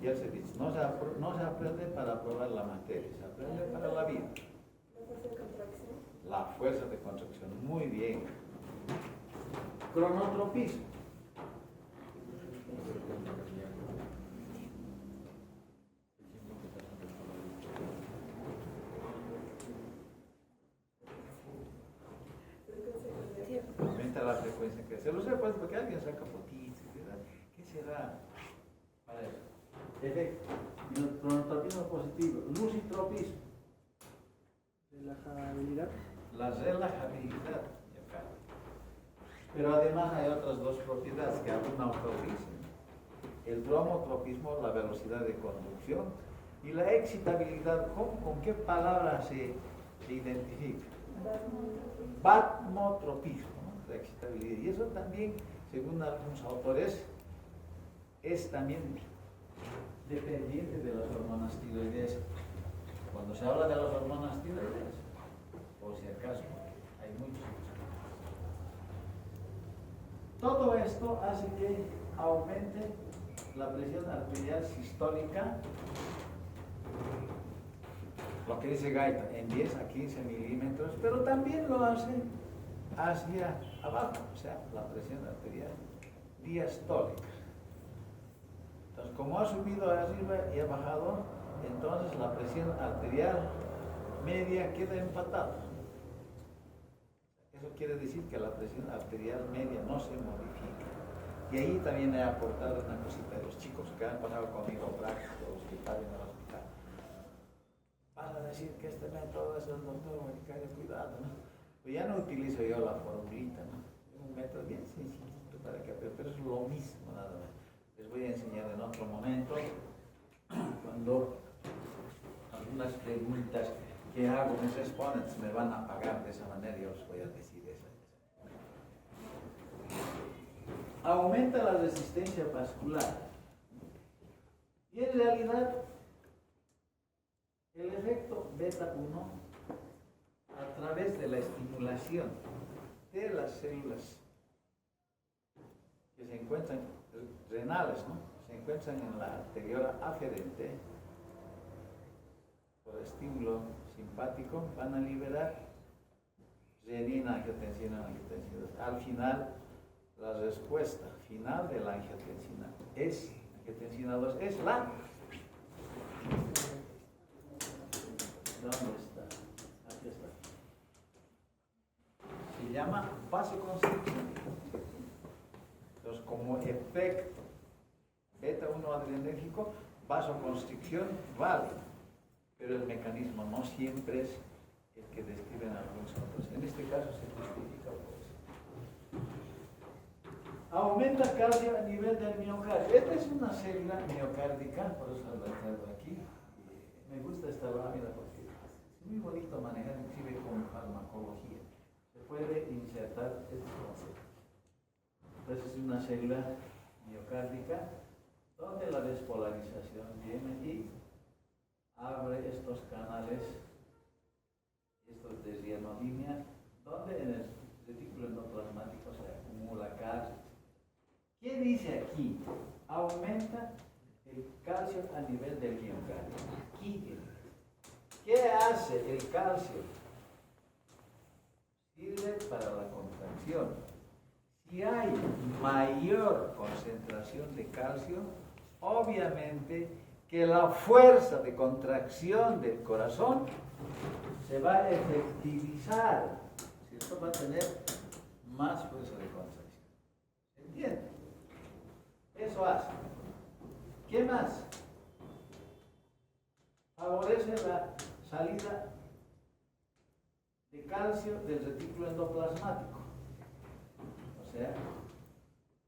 Speaker 1: Ya se dice, no se aprende para probar la materia, se aprende para la vida.
Speaker 4: ¿La fuerza de contracción?
Speaker 1: La fuerza de contracción, muy bien. Cronotropismo. Aumenta la frecuencia que se lo sé, pues, porque alguien saca fotitos, ¿verdad? ¿Qué será? A ver, efecto. Cronotropismo positivo. Lucitropismo.
Speaker 2: Relajabilidad.
Speaker 1: La relajabilidad. Pero además hay otras dos propiedades que aún no dicen. El bromotropismo, la velocidad de conducción, y la excitabilidad, ¿con qué palabra se identifica? Batmotropismo, ¿no? La excitabilidad. Y eso también, según algunos autores, es también dependiente de las hormonas tiroideas. Cuando se habla de las hormonas tiroideas, por si acaso, hay muchos. Todo esto hace que aumente la presión arterial sistólica, lo que dice Gaita, en 10 a 15 milímetros, pero también lo hace hacia abajo, o sea, la presión arterial diastólica. Entonces, como ha subido arriba y ha bajado, entonces la presión arterial media queda empatada. Eso quiere decir que la presión arterial media no se modifica. Y ahí también he aportado una cosita de los chicos que han pasado conmigo prácticos, que están en el hospital. Van a decir que este método es el doctor, hay que tener cuidado, ¿no? Pues ya no utilizo yo la formulita, ¿no? Es un método bien sencillito para que aprendan, pero es lo mismo, nada más. Les voy a enseñar en otro momento, cuando algunas preguntas que hago mis exponentes me van a pagar de esa manera, yo os voy a decir eso. Aumenta la resistencia vascular. Y en realidad, el efecto beta 1, a través de la estimulación de las células que se encuentran renales, ¿no? Se encuentran en la arteriola aferente, por estímulo simpático, van a liberar renina, angiotensina, angiotensina. Al final, la respuesta final de la angiotensina es, angiotensina 2, es la... ¿Dónde está? Aquí está. Se llama vasoconstricción. Entonces, como efecto beta-1 adrenérgico, vasoconstricción vale, pero el mecanismo no siempre es el que describen algunos otros. En este caso se justifica por eso. Aumenta calcio a nivel del miocardio. Esta es una célula miocárdica, por eso la traigo aquí. Me gusta esta lámina porque es muy bonito manejar, inclusive con farmacología. Se puede insertar este concepto. Entonces es una célula miocárdica donde la despolarización viene y abre estos canales, estos de rienolínea, donde en el retículo endoplasmático se acumula calcio. ¿Qué dice aquí? Aumenta el calcio a nivel del miocardio. Aquí. ¿Qué hace el calcio? Sirve para la contracción. Si hay mayor concentración de calcio, obviamente que la fuerza de contracción del corazón se va a efectivizar. ¿Cierto? Va a tener más fuerza de contracción. ¿Se entiende? Eso hace. ¿Qué más? Favorece la salida de calcio del retículo endoplasmático. O sea,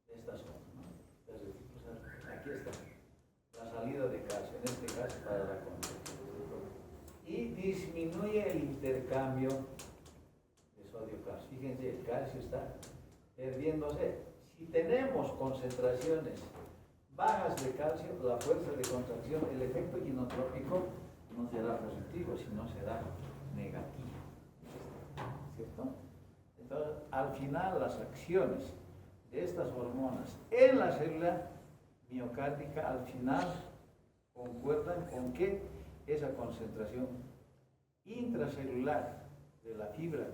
Speaker 1: esta zona, ¿no? Aquí está. La salida de calcio, en este caso para la contracción. Y disminuye el intercambio de sodio-calcio. Fíjense, el calcio está perdiéndose. Si tenemos concentraciones bajas de calcio, la fuerza de contracción, el efecto inotrópico no será positivo, sino será negativo. ¿Cierto? Entonces, al final, las acciones de estas hormonas en la célula miocárdica, al final, concuerdan con que esa concentración intracelular de la fibra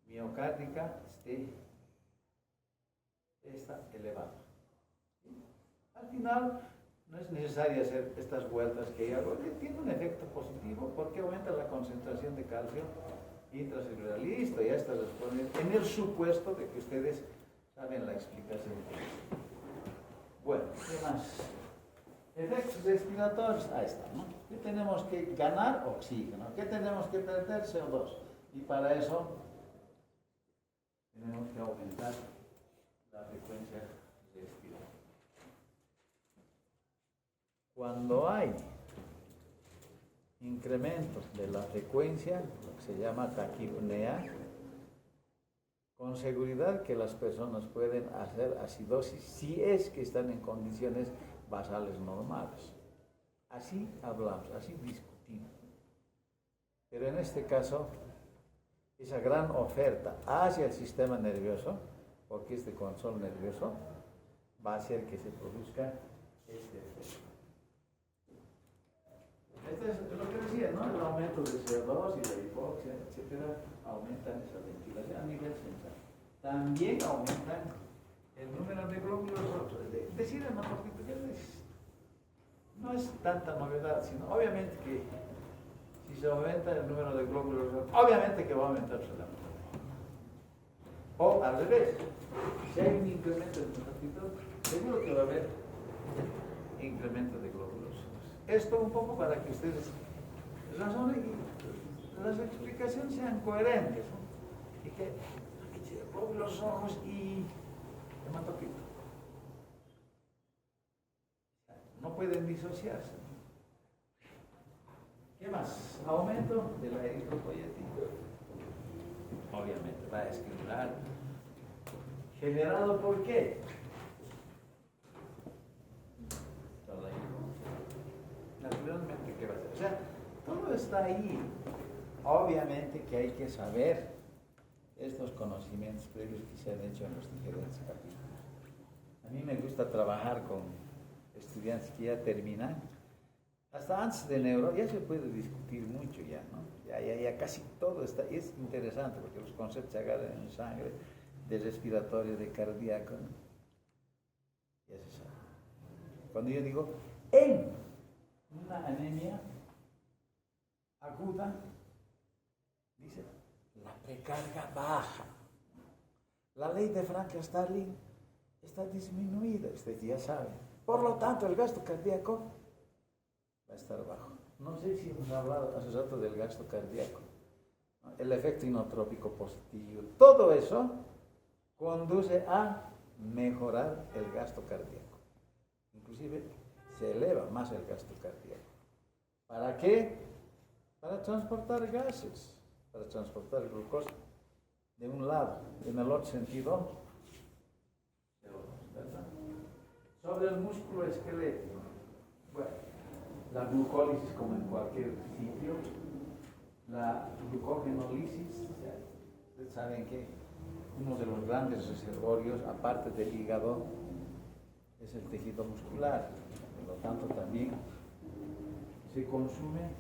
Speaker 1: miocárdica está elevada. Al final, no es necesario hacer estas vueltas que hago, tiene un efecto positivo porque aumenta la concentración de calcio intracelular. Listo, ya está respondiendo en el supuesto de que ustedes saben la explicación. Bueno, ¿qué más? Efectos respiratorios, ahí está, ¿no? ¿Qué tenemos que ganar? Oxígeno. ¿Qué tenemos que perder? CO2. Y para eso tenemos que aumentar la frecuencia respiratoria. Cuando hay incrementos de la frecuencia, lo que se llama taquipnea, con seguridad que las personas pueden hacer acidosis si es que están en condiciones basales normales. Así hablamos, así discutimos. Pero en este caso, esa gran oferta hacia el sistema nervioso, porque este control nervioso va a hacer que se produzca este efecto. Este es lo que decía, ¿no? El aumento de CO2 y de hipoxia, etcétera, aumentan esa ventilación a nivel central. También aumentan el número de glóbulos rojos. Decir en monoarticularias no es tanta novedad, sino obviamente que si se aumenta el número de glóbulos rojos, obviamente que va a aumentar su O al revés, si hay un incremento de monoarticularias, seguro que va a haber incremento de glóbulos. Esto un poco para que ustedes razonen y las explicaciones sean coherentes, ¿no? Y que glóbulos rojos y hematocrit no pueden disociarse. ¿Qué más? Aumento de la eritropoyetina. Obviamente va a escribir. ¿Generado por qué? Naturalmente, ¿qué va a hacer? O sea, todo está ahí. Obviamente que hay que saber estos conocimientos previos que se han hecho en los diferentes capítulos. A mí me gusta trabajar con estudiantes que ya terminan. Hasta antes de neuro ya se puede discutir mucho ya, ¿no? Ya casi todo está. Y es interesante porque los conceptos se agarran en sangre, de respiratorio, de cardíaco, ¿no? Ya se sabe. Cuando yo digo, en una anemia aguda, dice, la precarga baja. La ley de Frank-Starling está disminuida, ustedes ya saben. Por lo tanto, el gasto cardíaco va a estar bajo. No sé si hemos hablado hace rato del gasto cardíaco, ¿no? El efecto inotrópico positivo, todo eso conduce a mejorar el gasto cardíaco. Inclusive se eleva más el gasto cardíaco. ¿Para qué? Para transportar gases, para transportar glucosa de un lado, en el otro sentido, ¿verdad? Sobre el músculo esquelético. Bueno, la glucólisis como en cualquier sitio, la glucogenólisis, ustedes saben que uno de los grandes reservorios, aparte del hígado, es el tejido muscular. Por lo tanto, también se consume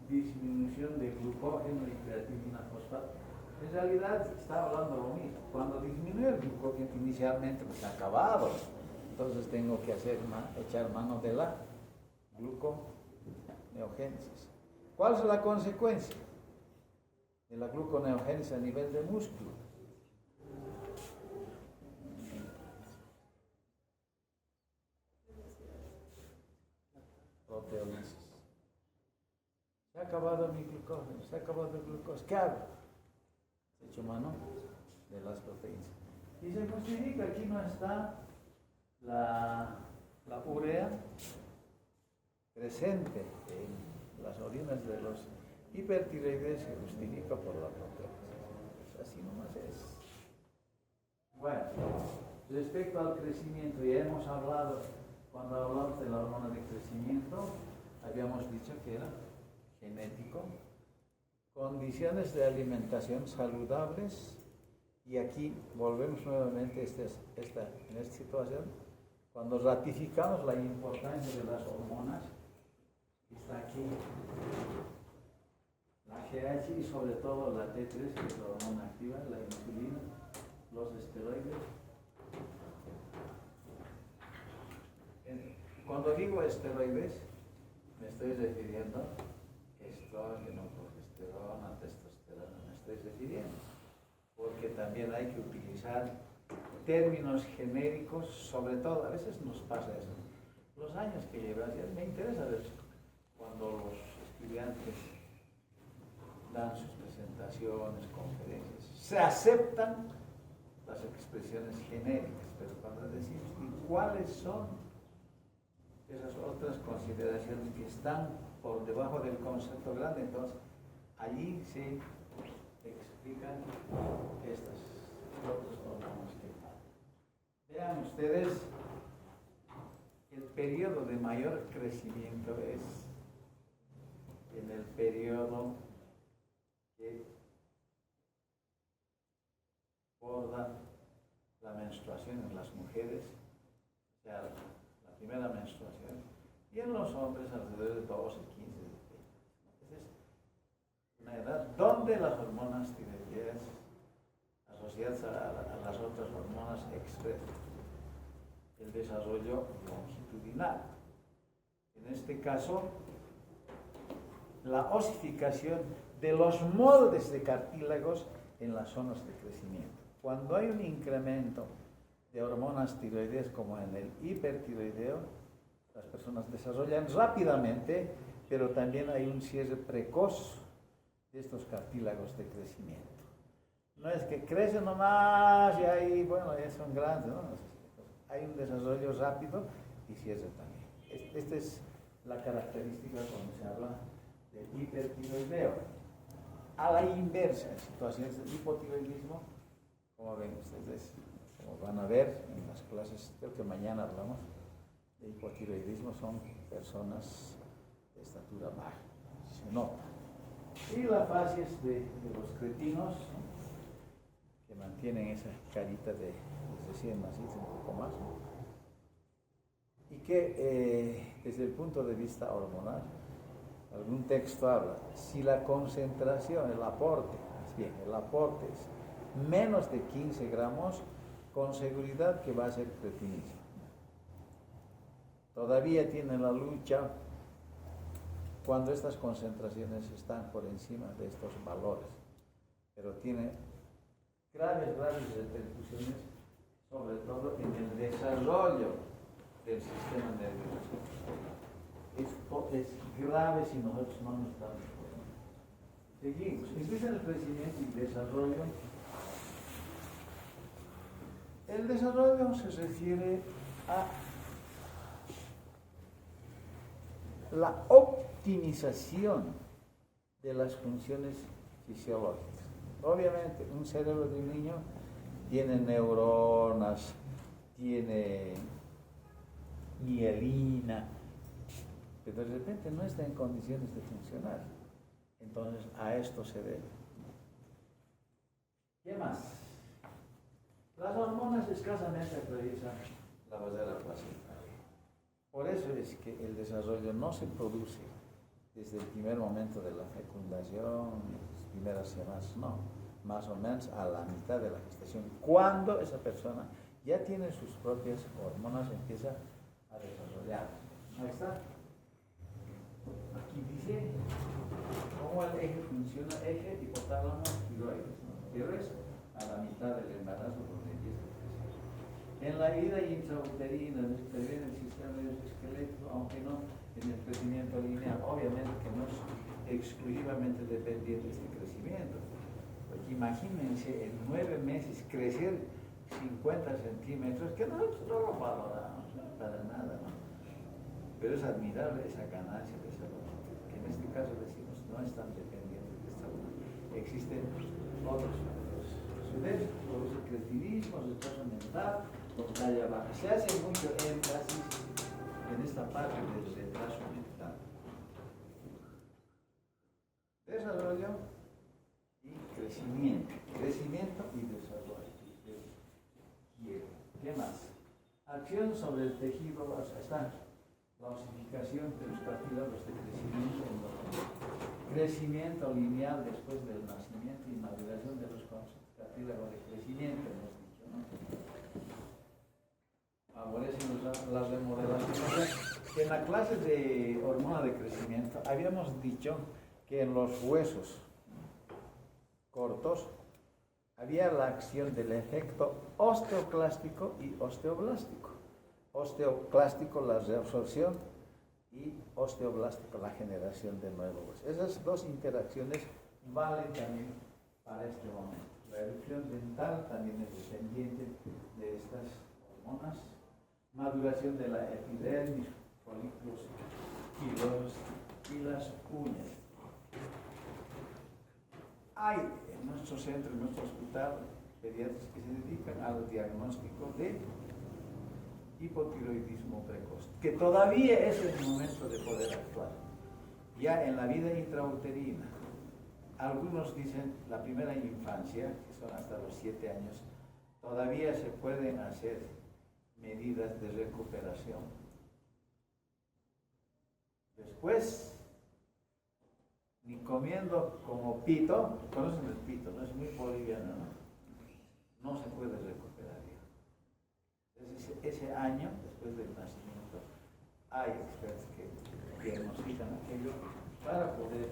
Speaker 1: disminución de glucógeno y creatinina fosfato. En realidad está hablando lo mismo. Cuando disminuye el glucógeno inicialmente, pues se ha acabado. Entonces tengo que echar mano de la gluconeogénesis. ¿Cuál es la consecuencia de la gluconeogénesis a nivel de músculo? Proteólisis. Se ha acabado mi glucógeno, se ha acabado el glucosa. ¿Qué hago? He hecho mano de las proteínas. Y se justifica, aquí no está la urea presente en las orinas de los hipertiroides, se justifica por la proteína. Así nomás es. Bueno, respecto al crecimiento, ya hemos hablado, cuando hablamos de la hormona de crecimiento, habíamos dicho que era genético, condiciones de alimentación saludables, y aquí volvemos nuevamente en esta situación, cuando ratificamos la importancia de las hormonas, está aquí la GH y sobre todo la T3, que es la hormona activa, la insulina, los esteroides. Cuando digo esteroides, me estoy refiriendo a estrógeno, progesterona, testosterona, me estoy refiriendo, porque también hay que utilizar términos genéricos, sobre todo, a veces nos pasa eso. Los años que llevas, me interesa ver cuando los estudiantes dan sus presentaciones, conferencias, se aceptan las expresiones genéricas, pero cuando decimos, ¿y cuáles son esas otras consideraciones que están por debajo del concepto grande? Entonces, allí se explican estas otras hormonas que vean ustedes, el periodo de mayor crecimiento es en el periodo que borda la menstruación en las mujeres, o sea, la primera menstruación, y en los hombres alrededor de 12, 15, 20. Esa es una edad donde las hormonas tiroideas asociadas a las otras hormonas expresan el desarrollo longitudinal. En este caso, la osificación de los moldes de cartílagos en las zonas de crecimiento. Cuando hay un incremento de hormonas tiroideas como en el hipertiroideo, las personas desarrollan rápidamente, pero también hay un cierre precoz de estos cartílagos de crecimiento. No es que crecen nomás y ahí, bueno, ya son grandes, ¿no? Hay un desarrollo rápido y cierre también. Esta es la característica cuando se habla de hipertiroideo. A la inversa, en situaciones de hipotiroidismo, como ven ustedes, como van a ver en las clases, creo que mañana hablamos de hipotiroidismo, son personas de estatura baja, se nota. Y la fase de los cretinos, que mantienen esa carita de recién nacidos un poco más, y que desde el punto de vista hormonal, algún texto habla, si la concentración, el aporte es menos de 15 gramos, con seguridad que va a ser cretinismo. Todavía tiene la lucha cuando estas concentraciones están por encima de estos valores, pero tiene graves repercusiones, sobre todo en el desarrollo del sistema nervioso. Esto es grave si nosotros no nos damos cuenta. Seguimos. Empieza el crecimiento y desarrollo. El desarrollo se refiere a la optimización de las funciones fisiológicas. Obviamente, un cerebro de un niño tiene neuronas, tiene mielina, pero de repente no está en condiciones de funcionar. Entonces, a esto se debe. ¿Qué más? Las hormonas escasamente atraviesan la barrera placentaria. Por eso es que el desarrollo no se produce desde el primer momento de la fecundación, las primeras semanas, no, más o menos a la mitad de la gestación, cuando esa persona ya tiene sus propias hormonas, empieza a desarrollar. Ahí está. Aquí dice cómo el eje funciona, eje hipotálamo tiroides, ¿no? Tiroides a la mitad del embarazo donde empieza a crecer. En la vida intrauterina interviene el sistema esquelético, aunque no en el crecimiento lineal, obviamente que no es exclusivamente dependiente de este crecimiento. Porque imagínense en 9 meses crecer 50 centímetros, que nosotros no lo valoramos, ¿no? Para nada, ¿no? Pero es admirable esa ganancia de salud, que en este caso decimos no es tan dependiente de esta una. Existen otros factores. Sucesos, produce cretinismo, retraso mental, o talla baja. Se hace mucho énfasis en esta parte del retraso mental. Desarrollo y crecimiento. Crecimiento y desarrollo. ¿Qué más? Acción sobre el tejido, o sea, está la osificación de los cartílagos de crecimiento, crecimiento lineal después del nacimiento y maduración de los cartílagos de crecimiento, hemos dicho, ¿no? Favorecen la remodelación. En la clase de hormona de crecimiento habíamos dicho que en los huesos cortos había la acción del efecto osteoclástico y osteoblástico. Osteoclástico, la reabsorción, y osteoblástico, la generación de nuevos huesos. Esas dos interacciones valen también para este momento. La erupción dental también es dependiente de estas hormonas. Maduración de la epidermis, folículos pilosos y las uñas. Hay en nuestro centro, en nuestro hospital, pediatras que se dedican al diagnóstico de hipotiroidismo precoz, que todavía es el momento de poder actuar. Ya en la vida intrauterina, algunos dicen la primera infancia, que son hasta los 7 años, todavía se pueden hacer medidas de recuperación. Después, ni comiendo como pito, conocen el pito, no es muy boliviano, no se puede recuperar ya. Ese año, después del nacimiento, hay expertos que diagnostican aquello para poder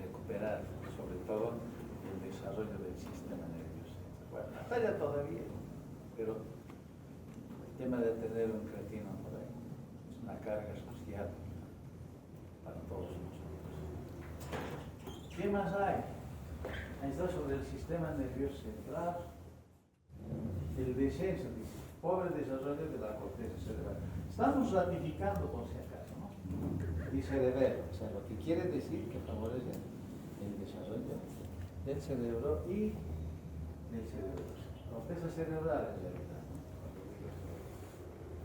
Speaker 1: recuperar, sobre todo, el desarrollo del sistema nervioso. Bueno, hasta allá todavía pero el tema de tener un cretino por ahí es una carga social para todos nosotros. ¿Qué más hay? Ahí está sobre el sistema nervioso central, el descenso, dice, pobre desarrollo de la corteza cerebral. Estamos ratificando por si acaso, ¿no? Y cerebelo, o sea, lo que quiere decir que favorece el desarrollo del cerebro y del cerebro. Corteza cerebral en realidad, ¿no?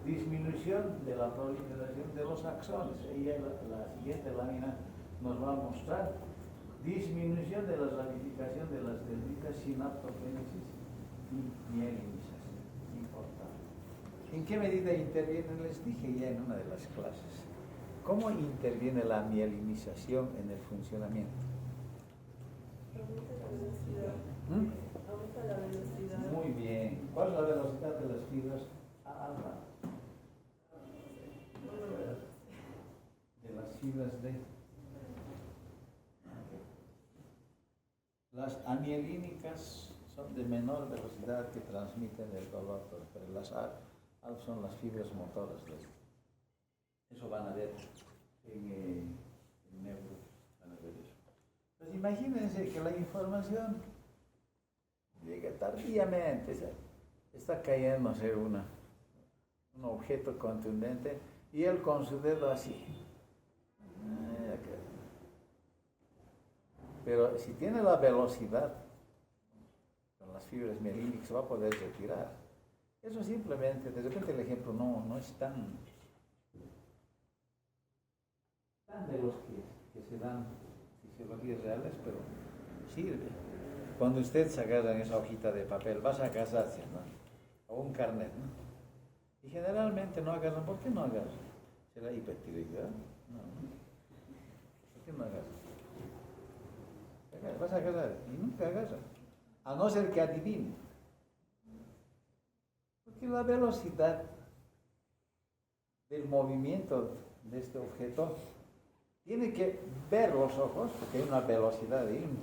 Speaker 1: Disminución de la proliferación de los axones. Y la siguiente lámina nos va a mostrar disminución de la ramificación de las dendritas, sinaptogénesis y mielinización. Importante. ¿En qué medida interviene? Les dije ya en una de las clases. ¿Cómo interviene la mielinización en el funcionamiento?
Speaker 4: Aumenta la velocidad. Aumenta la velocidad.
Speaker 1: Muy bien. ¿Cuál es la velocidad de las fibras alfa? De las fibras de... Las amielínicas son de menor velocidad que transmiten el dolor, pero las alfa son las fibras motoras. Eso van a ver en neuro, van a ver eso. Pues imagínense que la información llega tardíamente, está cayendo un objeto contundente y él con su dedo así. Pero si tiene la velocidad con las fibras mielínicas va a poder retirar. Eso simplemente, de repente el ejemplo no es tan de los que se dan fisiologías reales, pero sirve. Cuando usted se agarra en esa hojita de papel, vas a casarse, ¿no? O un carnet, ¿no? Y generalmente no agarran. ¿Por qué no agarran? ¿Será hipertiroidea? No. ¿Por qué no agarran? Vas a agarrar y nunca agarran. A no ser que adivine. Porque la velocidad del movimiento de este objeto tiene que ver los ojos, porque hay una velocidad y un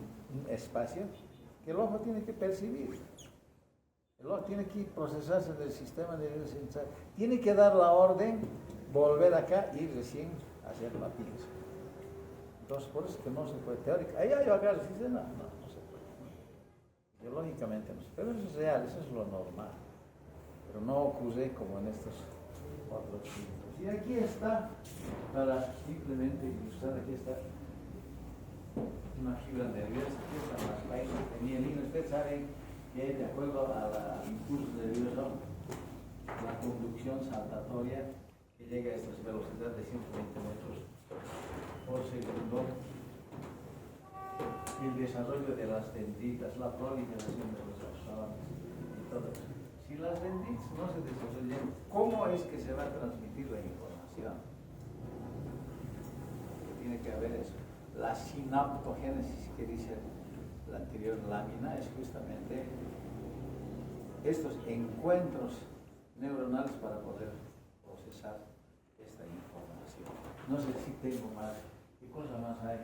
Speaker 1: espacio que el ojo tiene que percibir. El ojo tiene que procesarse del sistema nervioso central. Tiene que dar la orden, volver acá y recién hacer la pinza. Entonces, por eso es que no se puede. Teórica. Ahí yo agarro, no se puede. Biológicamente no se puede. Pero eso es real, eso es lo normal. Pero no ocurre como en estos otros tipos. Y aquí está, para simplemente ilustrar, aquí está una fibra nerviosa, aquí están las vainas de mielina. Ustedes saben que de acuerdo al impulso nervioso, la conducción saltatoria que llega a estas velocidades de 120 metros por segundo, el desarrollo de las dendritas, la proliferación de los axones y todo eso. Si las dendritas no se desarrollan, ¿cómo es que se va a transmitir la información? Tiene que haber eso. La sinaptogénesis que dice la anterior lámina es justamente estos encuentros neuronales para poder procesar esta información. No sé si tengo más. ¿Qué cosa más hay?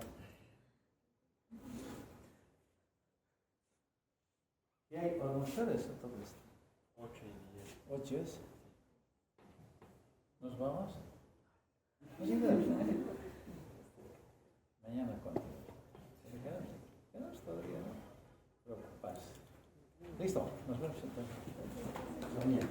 Speaker 1: ¿Qué hay para ustedes todo esto?
Speaker 3: 8 y 10.
Speaker 1: 8 es. ¿Nos vamos? Pues mañana continuamos. ¿Quedamos todavía, no? Preocuparse. Listo, nos vemos entonces. Mañana.